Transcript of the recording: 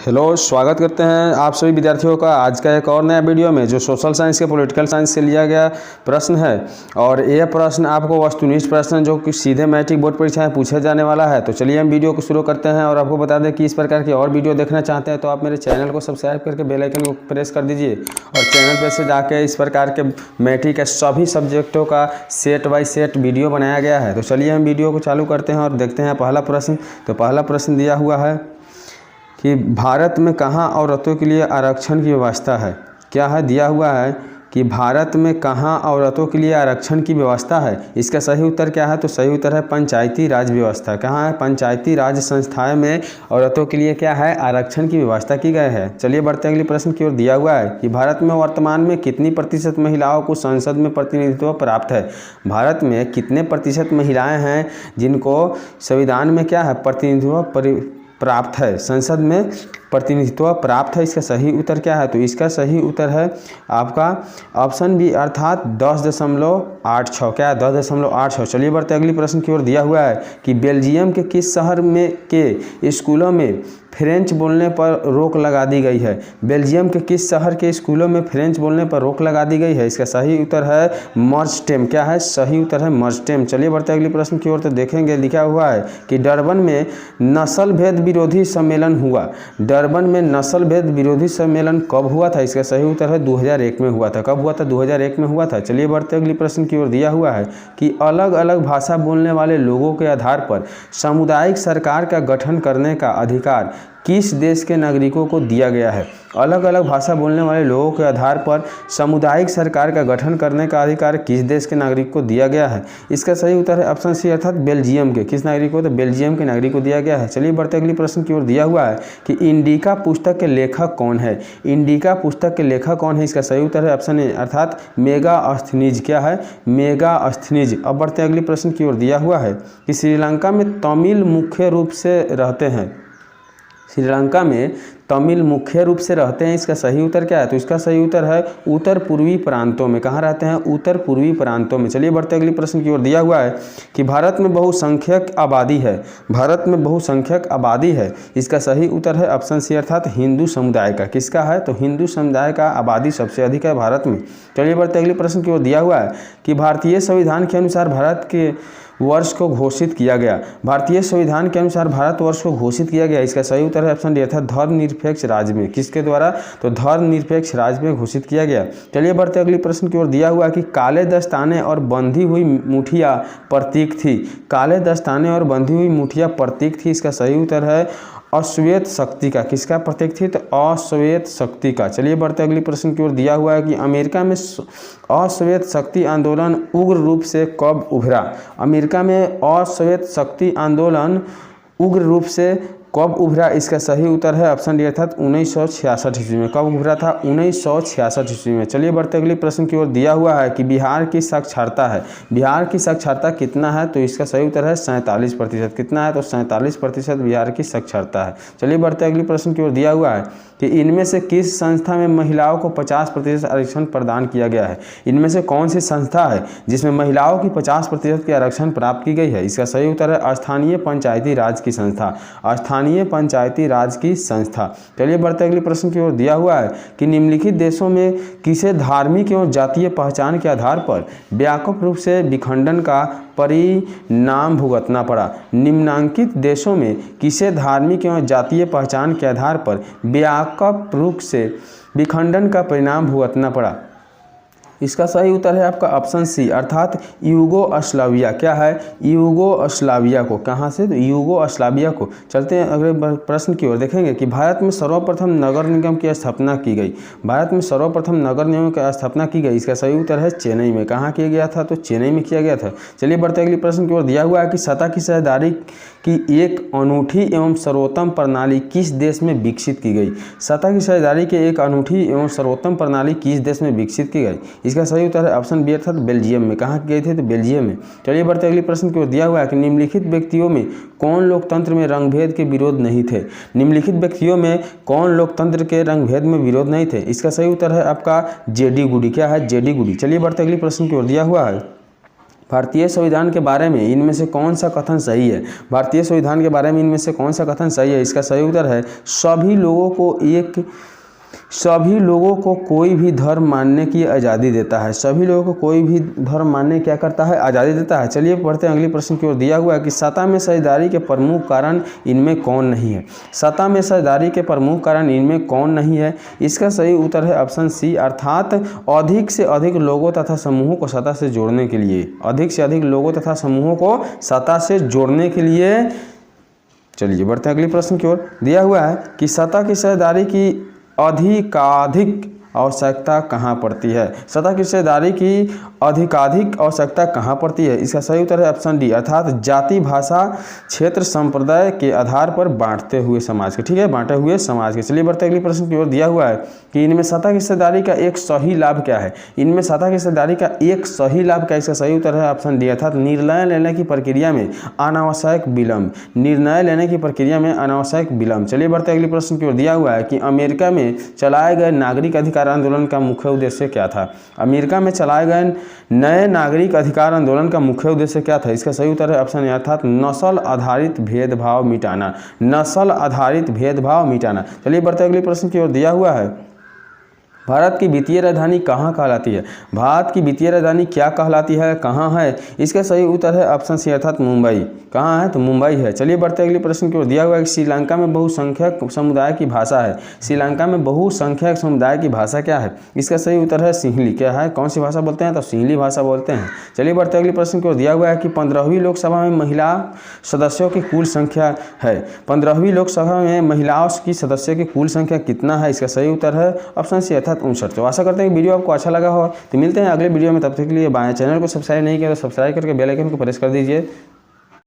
Hello, स्वागत करते हैं आप सभी विद्यार्थियों का आज का एक और नया वीडियो में, जो सोशल साइंस के पॉलिटिकल साइंस से लिया गया प्रश्न है। और यह प्रश्न आपको वस्तुनिष्ठ प्रश्न जो कि सीधे मैट्रिक बोर्ड परीक्षा में पूछा जाने वाला है। तो चलिए हम वीडियो को शुरू करते हैं। और आपको बता दें कि इस प्रकार की और वीडियो देखना चाहते हैं तो आप मेरे चैनल को सब्सक्राइब करके बेल आइकन को प्रेस कर दीजिए। और चैनल पर से जाके इस प्रकार के मैट्रिक के सभी सब्जेक्टों का सेट बाई सेट वीडियो बनाया गया है। तो चलिए हम वीडियो को चालू करते हैं और देखते हैं पहला प्रश्न। तो पहला प्रश्न दिया हुआ है कि भारत में कहाँ औरतों के लिए आरक्षण की व्यवस्था है। क्या है, दिया हुआ है कि भारत में कहाँ औरतों के लिए आरक्षण की व्यवस्था है। इसका सही उत्तर क्या है? तो सही उत्तर है पंचायती राज व्यवस्था। कहाँ है? पंचायती राज संस्थाएं में औरतों के लिए क्या है, आरक्षण की व्यवस्था की गई है। चलिए बढ़ते हैं अगले प्रश्न की ओर। दिया हुआ है कि भारत में वर्तमान में कितनी प्रतिशत महिलाओं को संसद में प्रतिनिधित्व प्राप्त है। भारत में कितने प्रतिशत महिलाएं हैं जिनको संविधान में क्या है, प्रतिनिधित्व प्राप्त है, संसद में प्रतिनिधित्व प्राप्त है। इसका सही उत्तर क्या है? तो इसका सही उत्तर है आपका ऑप्शन बी, अर्थात 10.86। क्या है? 10.86। चलिए बढ़ते अगली प्रश्न की ओर। दिया हुआ है कि बेल्जियम के किस शहर में के स्कूलों में फ्रेंच बोलने पर रोक लगा दी गई है। बेल्जियम के किस शहर के स्कूलों में फ्रेंच बोलने पर रोक लगा दी गई है। इसका सही उत्तर है मर्स्टेम। क्या है? सही उत्तर है मर्स्टेम। चलिए बढ़ते अगली प्रश्न की ओर। तो देखेंगे लिखा हुआ है कि डरबन में नस्ल भेद विरोधी सम्मेलन हुआ। डरबन में नस्ल भेद विरोधी सम्मेलन कब हुआ था? इसका सही उत्तर है 2001 में हुआ था। कब हुआ था? 2001 में हुआ था। चलिए बढ़ते अगली प्रश्न की ओर। दिया हुआ है कि अलग अलग भाषा बोलने वाले लोगों के आधार पर सामुदायिक सरकार का गठन करने का अधिकार किस देश के नागरिकों को दिया गया है। अलग अलग भाषा बोलने वाले लोगों के आधार पर सामुदायिक सरकार का गठन करने का अधिकार किस देश के नागरिक को दिया गया है। इसका सही उत्तर है ऑप्शन सी, अर्थात बेल्जियम के। किस नागरिक को? तो बेल्जियम के नागरिक को दिया गया है। चलिए बढ़ते अगली प्रश्न की ओर। दिया हुआ है कि इंडिका पुस्तक के लेखक कौन है। इंडिका पुस्तक के लेखक कौन है? इसका सही उत्तर है ऑप्शन ए, अर्थात मेगास्थनीज। क्या है? मेगास्थनीज। अब बढ़ते अगली प्रश्न की ओर। दिया हुआ है कि श्रीलंका में तमिल मुख्य रूप से रहते हैं। श्रीलंका में तमिल मुख्य रूप से रहते हैं। इसका सही उत्तर क्या है? तो इसका सही उत्तर है उत्तर पूर्वी प्रांतों में। कहाँ रहते हैं? उत्तर पूर्वी प्रांतों में। चलिए बढ़ते अगली प्रश्न की ओर। दिया हुआ है कि भारत में बहुसंख्यक आबादी है। भारत में बहुसंख्यक आबादी है। इसका सही उत्तर है ऑप्शन सी, अर्थात हिंदू समुदाय का। किसका है? तो हिंदू समुदाय का आबादी सबसे अधिक है भारत में। चलिए बढ़ते अगली प्रश्न की ओर। दिया हुआ है कि भारतीय संविधान के अनुसार भारत के वर्ष को घोषित किया गया। भारतीय संविधान के अनुसार भारत वर्ष को घोषित किया गया। इसका सही उत्तर है ऑप्शन डी, अर्थात धर्मनिरपेक्ष राज्य में। किसके द्वारा? तो धर्मनिरपेक्ष राज्य में घोषित किया गया। चलिए बढ़ते अगली प्रश्न की ओर। दिया हुआ कि काले दस्ताने और बंधी हुई मुठिया प्रतीक थी। काले दस्ताने और बंधी हुई मुठिया प्रतीक थी। इसका सही उत्तर है अश्वेत शक्ति का। किसका प्रतीक थी? तो अश्वेत शक्ति का। चलिए बढ़ते अगली प्रश्न की ओर। दिया हुआ है कि अमेरिका में अश्वेत शक्ति आंदोलन उग्र रूप से कब उभरा। अमेरिका में अश्वेत शक्ति आंदोलन उग्र रूप से कब उभरा? इसका सही उत्तर है ऑप्शन डी, अर्थात 1966 ईस्वी में। कब उभरा था? 1966 ईस्वी में। चलिए बढ़ते अगली प्रश्न की ओर। दिया हुआ है कि बिहार की साक्षरता है। बिहार की साक्षरता कितना है? तो इसका सही उत्तर है 47%। कितना है? तो 47% बिहार की साक्षरता है। चलिए बढ़ते अगली प्रश्न की ओर। दिया हुआ है कि इनमें से किस संस्था में महिलाओं को 50% आरक्षण प्रदान किया गया है। इनमें से कौन सी संस्था है जिसमें महिलाओं की 50% की आरक्षण प्राप्त की गई है? इसका सही उत्तर है स्थानीय पंचायती राज की संस्था। स्थानीय पंचायती राज की संस्था। चलिए बढ़ते अगले प्रश्न की ओर। दिया हुआ है कि निम्नलिखित देशों में किसे धार्मिक एवं जातीय पहचान के आधार पर व्यापक रूप से विखंडन का परिणाम भुगतना पड़ा। निम्नांकित देशों में किसे धार्मिक एवं जातीय पहचान के आधार पर व्यापक रूप से विखंडन का परिणाम भुगतना पड़ा? इसका सही उत्तर है आपका ऑप्शन सी, अर्थात यूगोस्लाविया। क्या है? यूगोस्लाविया को। कहाँ से? तो यूगोस्लाविया को। चलते हैं अगले प्रश्न की ओर। देखेंगे कि भारत में सर्वप्रथम नगर निगम की स्थापना की गई। भारत में सर्वप्रथम नगर निगम की स्थापना की गई। इसका सही उत्तर है चेन्नई में। कहाँ किया गया था? तो चेन्नई में किया गया था। चलिए बढ़ते अगले प्रश्न की ओर। दिया हुआ है कि सतह की साझेदारी की एक अनूठी एवं सर्वोत्तम प्रणाली किस देश में विकसित की गई। सतह की साझेदारी की एक अनूठी एवं सर्वोत्तम प्रणाली किस देश में विकसित की गई? इसका सही उत्तर है ऑप्शन बी, अर्थात बेल्जियम में। कहाँ गए थे? तो बेल्जियम में। चलिए बढ़ते अगले प्रश्न की ओर। दिया हुआ है कि निम्नलिखित व्यक्तियों में कौन लोकतंत्र में रंगभेद के विरोध नहीं थे। निम्नलिखित व्यक्तियों में कौन लोकतंत्र के रंगभेद में विरोध नहीं थे? इसका सही उत्तर है आपका जेडी गुडी। क्या है? जेडी गुडी। चलिए बढ़ते अगले प्रश्न की ओर। दिया हुआ है भारतीय संविधान के बारे में इनमें से कौन सा कथन सही है? भारतीय संविधान के बारे में इनमें से कौन सा कथन सही है? इसका सही उत्तर है सभी लोगों को कोई भी धर्म मानने की आज़ादी देता है। सभी लोगों को कोई भी धर्म मानने क्या करता है? आज़ादी देता है। चलिए पढ़ते हैं अगले प्रश्न की ओर। दिया हुआ है कि सत्ता में साझेदारी के प्रमुख कारण इनमें कौन नहीं है? सत्ता में साझेदारी के प्रमुख कारण इनमें कौन नहीं है? इसका सही उत्तर है ऑप्शन सी, अर्थात अधिक से अधिक लोगों तथा समूहों को सत्ता से जोड़ने के लिए। अधिक से अधिक लोगों तथा समूहों को सत्ता से जोड़ने के लिए। चलिए बढ़ते हैं अगले प्रश्न की ओर। दिया हुआ है कि सत्ता की साझेदारी की अधिकाधिक आवश्यकता कहाँ पड़ती है? सत्ता की हिस्सेदारी की अधिकाधिक आवश्यकता कहाँ पड़ती है? इसका सही उत्तर है ऑप्शन डी, अर्थात जाति, भाषा, क्षेत्र, संप्रदाय के आधार पर बांटते हुए समाज के। ठीक है, बांटे हुए समाज के। चलिए बढ़ते अगले प्रश्न की ओर। दिया हुआ है कि इनमें सत्ता की हिस्सेदारी का एक सही लाभ क्या है? इनमें सत्ता की हिस्सेदारी का एक सही लाभ क्या है? इसका सही उत्तर है ऑप्शन डी, अर्थात निर्णय लेने की प्रक्रिया में अनावश्यक विलंब। निर्णय लेने की प्रक्रिया में अनावश्यक विलंब। चलिए बढ़ते अगले प्रश्न की ओर। दिया हुआ है कि अमेरिका में चलाए गए नागरिक अधिकार आंदोलन का मुख्य उद्देश्य क्या था? अमेरिका में चलाए गए नए नागरिक अधिकार आंदोलन का मुख्य उद्देश्य क्या था? इसका सही उत्तर है ऑप्शन ए, अर्थात नस्ल आधारित भेदभाव मिटाना। नस्ल आधारित भेदभाव मिटाना। चलिए बढ़ते अगले प्रश्न की ओर। दिया हुआ है भारत की वित्तीय राजधानी कहाँ कहलाती है? भारत की वित्तीय राजधानी क्या कहलाती है, कहाँ है? इसका सही उत्तर है ऑप्शन सी, अर्थात मुंबई। कहाँ है? तो मुंबई है। चलिए बढ़ते अगले प्रश्न की ओर। दिया हुआ है कि श्रीलंका में बहुसंख्यक समुदाय की भाषा है। श्रीलंका में बहुसंख्यक समुदाय की भाषा क्या है? इसका सही उत्तर है सिंहली। क्या है? कौन सी भाषा बोलते हैं? तो सिंहली भाषा बोलते हैं। चलिए बढ़ते अगले प्रश्न की ओर। दिया हुआ है कि 15वीं लोकसभा में महिला सदस्यों की कुल संख्या है। 15वीं लोकसभा में महिलाओं की सदस्यों की कुल संख्या कितना है? इसका सही उत्तर है ऑप्शन सी, अर्थात 59। तो आशा करते हैं कि वीडियो आपको अच्छा लगा हो। तो मिलते हैं अगले वीडियो में, तब तक के लिए बाय। चैनल को सब्सक्राइब नहीं किया तो सब्सक्राइब करके बेल आइकन को प्रेस कर दीजिए।